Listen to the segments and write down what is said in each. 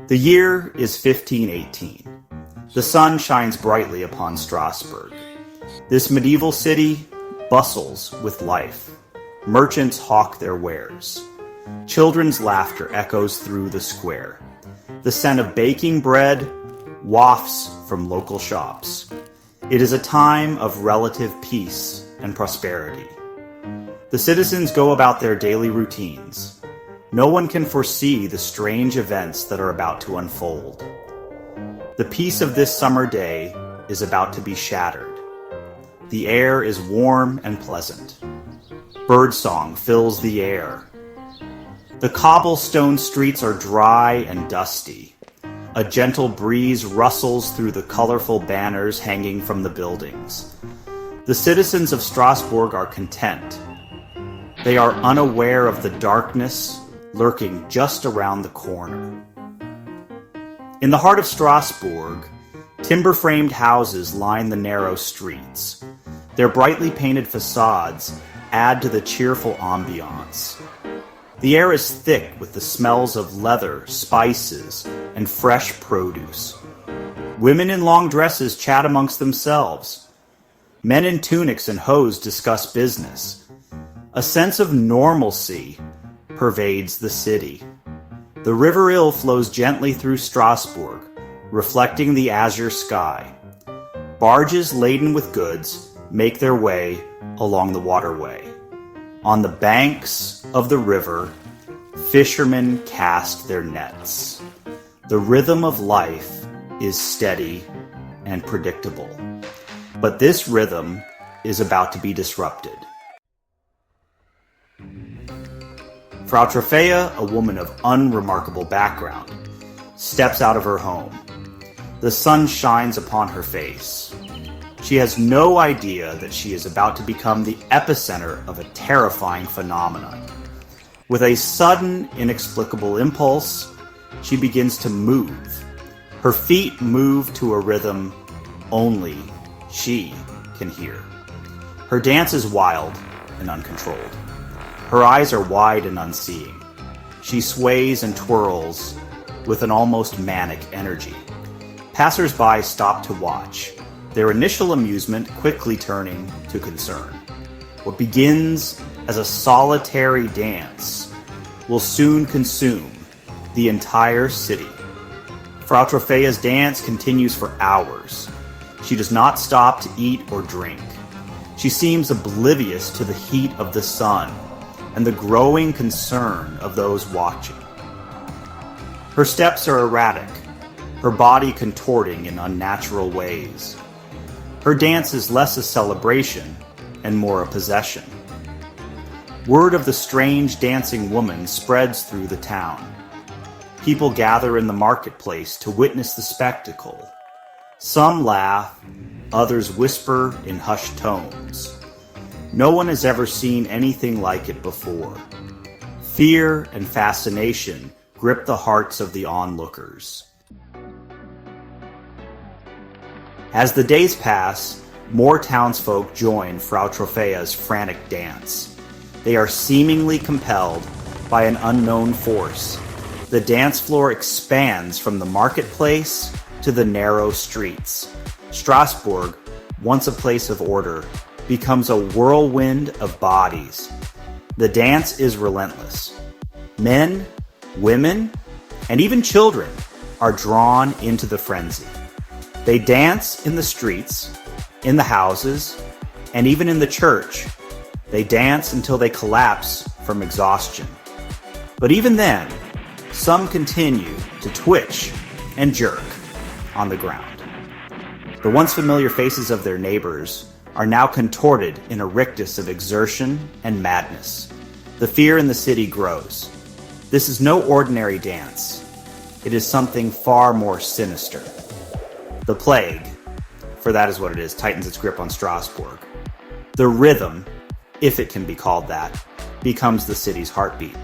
The year is 1518. The sun shines brightly upon Strasbourg. This medieval city bustles with life. Merchants hawk their wares. Children's laughter echoes through the square. The scent of baking bread wafts from local shops. It is a time of relative peace and prosperity. The citizens go about their daily routines. No one can foresee the strange events that are about to unfold. The peace of this summer day is about to be shattered. The air is warm and pleasant. Birdsong fills the air. The cobblestone streets are dry and dusty. A gentle breeze rustles through the colorful banners hanging from the buildings. The citizens of Strasbourg are content. They are unaware of the darkness lurking just around the corner. In the heart of Strasbourg, timber-framed houses line the narrow streets. Their brightly painted facades add to the cheerful ambiance. The air is thick with the smells of leather, spices, and fresh produce. Women in long dresses chat amongst themselves. Men in tunics and hose discuss business. A sense of normalcy pervades the city. The River Ill flows gently through Strasbourg, reflecting the azure sky. Barges laden with goods make their way along the waterway. On the banks of the river, fishermen cast their nets. The rhythm of life is steady and predictable. But this rhythm is about to be disrupted. Frau Troffea, a woman of unremarkable background, steps out of her home. The sun shines upon her face. She has no idea that she is about to become the epicenter of a terrifying phenomenon. With a sudden, inexplicable impulse, she begins to move. Her feet move to a rhythm only she can hear. Her dance is wild and uncontrolled. Her eyes are wide and unseeing. She sways and twirls with an almost manic energy. Passers-by stop to watch, their initial amusement quickly turning to concern. What begins as a solitary dance will soon consume the entire city. Frau Troffea's dance continues for hours. She does not stop to eat or drink. She seems oblivious to the heat of the sun and the growing concern of those watching. Her steps are erratic, her body contorting in unnatural ways. Her dance is less a celebration and more a possession. Word of the strange dancing woman spreads through the town. People gather in the marketplace to witness the spectacle. Some laugh, others whisper in hushed tones. No one has ever seen anything like it before. Fear and fascination grip the hearts of the onlookers. As the days pass, more townsfolk join Frau Troffea's frantic dance. They are seemingly compelled by an unknown force. The dance floor expands from the marketplace to the narrow streets. Strasbourg, once a place of order, becomes a whirlwind of bodies. The dance is relentless. Men, women, and even children are drawn into the frenzy. They dance in the streets, in the houses, and even in the church. They dance until they collapse from exhaustion. But even then, some continue to twitch and jerk on the ground. The once familiar faces of their neighbors are now contorted in a rictus of exertion and madness. The fear in the city grows. This is no ordinary dance. It is something far more sinister. The plague, for that is what it is, tightens its grip on Strasbourg. The rhythm, if it can be called that, becomes the city's heartbeat.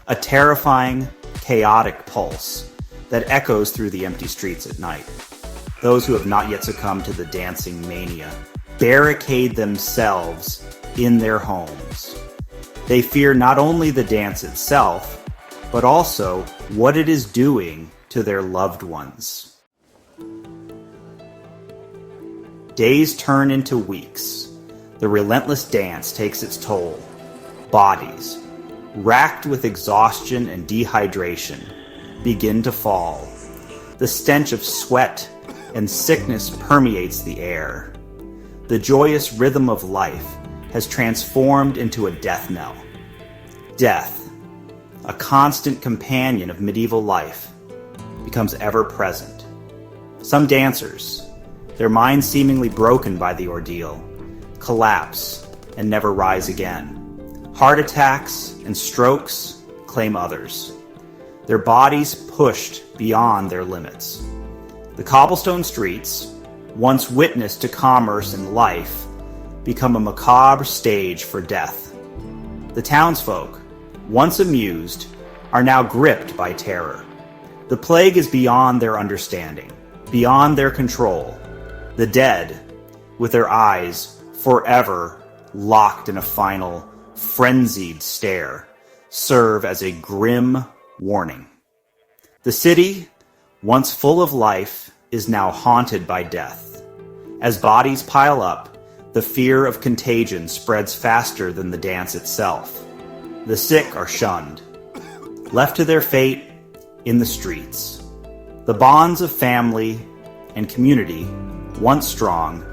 A terrifying, chaotic pulse that echoes through the empty streets at night. Those who have not yet succumbed to the dancing mania barricade themselves in their homes. They fear not only the dance itself, but also what it is doing to their loved ones. Days turn into weeks. The relentless dance takes its toll. Bodies, racked with exhaustion and dehydration, begin to fall. The stench of sweat and sickness permeates the air. The joyous rhythm of life has transformed into a death knell. Death, a constant companion of medieval life, becomes ever present. Some dancers, their minds seemingly broken by the ordeal, collapse and never rise again. Heart attacks and strokes claim others, their bodies pushed beyond their limits. The cobblestone streets, once witness to commerce and life, become a macabre stage for death. The townsfolk, once amused, are now gripped by terror. The plague is beyond their understanding, beyond their control. The dead, with their eyes forever locked in a final, frenzied stare, serve as a grim warning. The city, once full of life, is now haunted by death. As bodies pile up, the fear of contagion spreads faster than the dance itself. The sick are shunned, left to their fate in the streets. The bonds of family and community, once strong,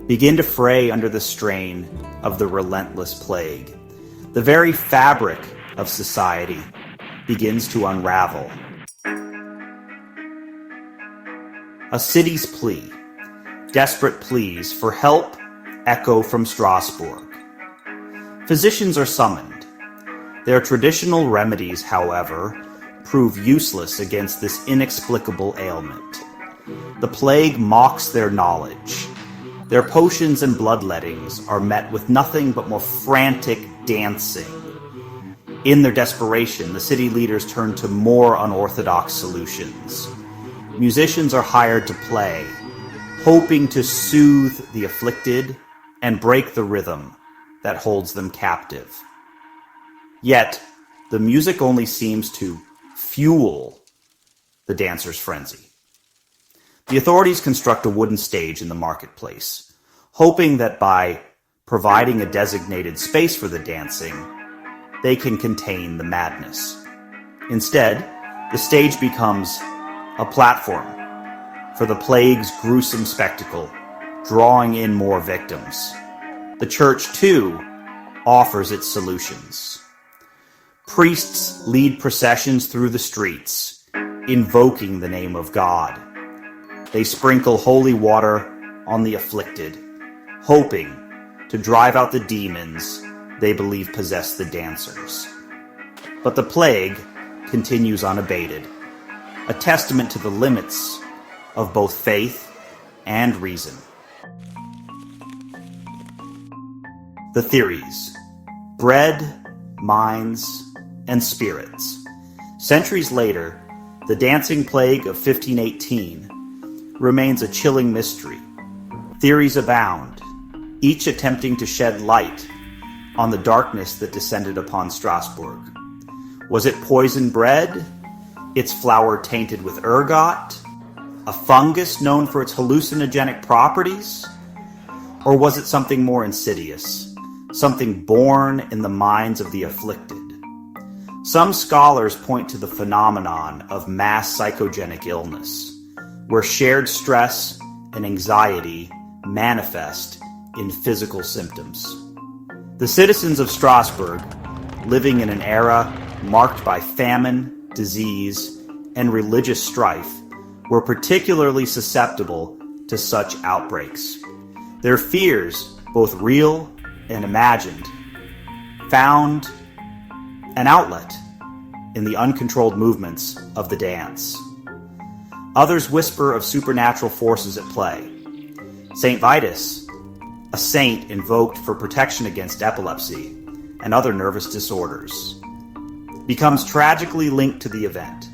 begin to fray under the strain of the relentless plague. The very fabric of society begins to unravel. A city's plea, desperate pleas for help, echo from Strasbourg. Physicians are summoned. Their traditional remedies, however, prove useless against this inexplicable ailment. The plague mocks their knowledge. Their potions and bloodlettings are met with nothing but more frantic dancing. In their desperation, the city leaders turn to more unorthodox solutions. Musicians are hired to play, hoping to soothe the afflicted and break the rhythm that holds them captive. Yet, the music only seems to fuel the dancer's frenzy. The authorities construct a wooden stage in the marketplace, hoping that by providing a designated space for the dancing, they can contain the madness. Instead, the stage becomes a platform for the plague's gruesome spectacle, drawing in more victims. The church, too, offers its solutions. Priests lead processions through the streets, invoking the name of God. They sprinkle holy water on the afflicted, hoping to drive out the demons they believe possess the dancers. But the plague continues unabated, a testament to the limits of both faith and reason. The theories: bread, minds, and spirits. Centuries later, the dancing plague of 1518 remains a chilling mystery. Theories abound, each attempting to shed light on the darkness that descended upon Strasbourg. Was it poisoned bread, its flour tainted with ergot, a fungus known for its hallucinogenic properties? Or was it something more insidious, something born in the minds of the afflicted? Some scholars point to the phenomenon of mass psychogenic illness, where shared stress and anxiety manifest in physical symptoms. The citizens of Strasbourg, living in an era marked by famine, disease, and religious strife, were particularly susceptible to such outbreaks. Their fears, both real and imagined, found an outlet in the uncontrolled movements of the dance. Others whisper of supernatural forces at play. Saint Vitus, a saint invoked for protection against epilepsy and other nervous disorders, becomes tragically linked to the event.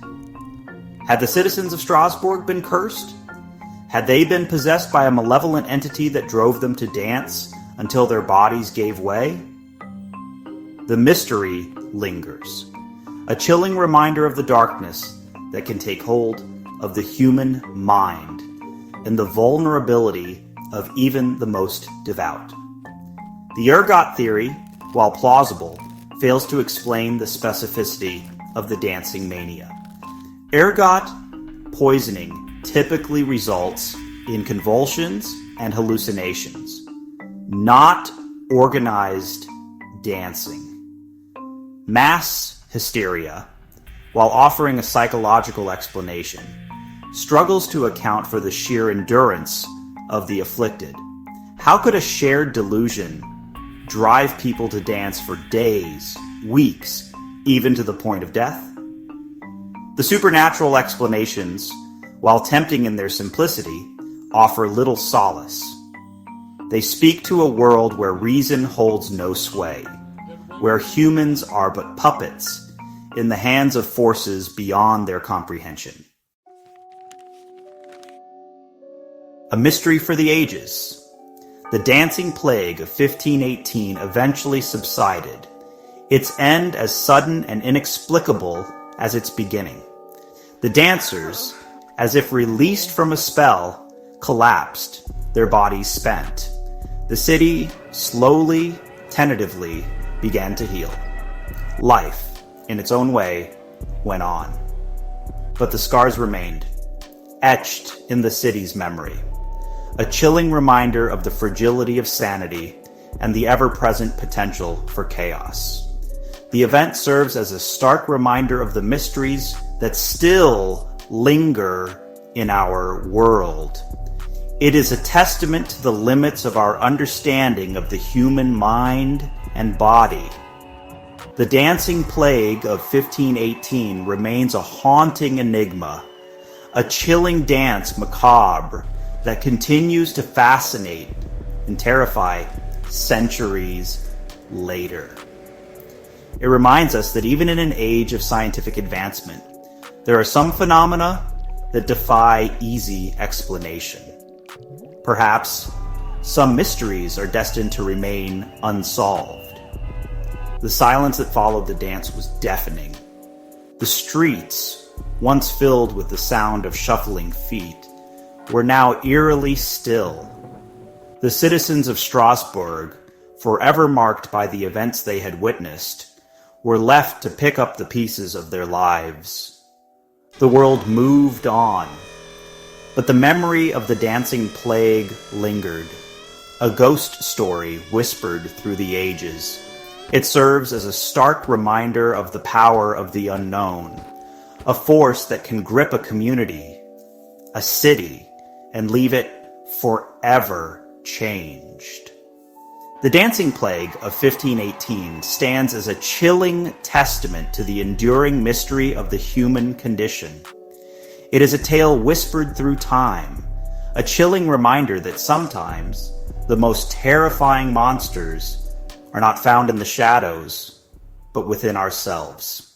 Had the citizens of Strasbourg been cursed? Had they been possessed by a malevolent entity that drove them to dance until their bodies gave way? The mystery lingers, a chilling reminder of the darkness that can take hold of the human mind and the vulnerability of even the most devout. The ergot theory, while plausible, fails to explain the specificity of the dancing mania. Ergot poisoning typically results in convulsions and hallucinations, not organized dancing. Mass hysteria, while offering a psychological explanation, struggles to account for the sheer endurance of the afflicted. How could a shared delusion drive people to dance for days, weeks, even to the point of death? The supernatural explanations, while tempting in their simplicity, offer little solace. They speak to a world where reason holds no sway, where humans are but puppets in the hands of forces beyond their comprehension. A mystery for the ages. The dancing plague of 1518 eventually subsided, its end as sudden and inexplicable as its beginning. The dancers, as if released from a spell, collapsed, their bodies spent. The city slowly, tentatively began to heal. Life, in its own way, went on. But the scars remained, etched in the city's memory. A chilling reminder of the fragility of sanity and the ever-present potential for chaos. The event serves as a stark reminder of the mysteries that still linger in our world. It is a testament to the limits of our understanding of the human mind and body. The dancing plague of 1518 remains a haunting enigma, a chilling dance macabre that continues to fascinate and terrify centuries later. It reminds us that even in an age of scientific advancement, there are some phenomena that defy easy explanation. Perhaps some mysteries are destined to remain unsolved. The silence that followed the dance was deafening. The streets, once filled with the sound of shuffling feet, were now eerily still. The citizens of Strasbourg, forever marked by the events they had witnessed, were left to pick up the pieces of their lives. The world moved on, but the memory of the dancing plague lingered, a ghost story whispered through the ages. It serves as a stark reminder of the power of the unknown, a force that can grip a community, a city, and leave it forever changed. The dancing plague of 1518 stands as a chilling testament to the enduring mystery of the human condition. It is a tale whispered through time, a chilling reminder that sometimes the most terrifying monsters are not found in the shadows, but within ourselves.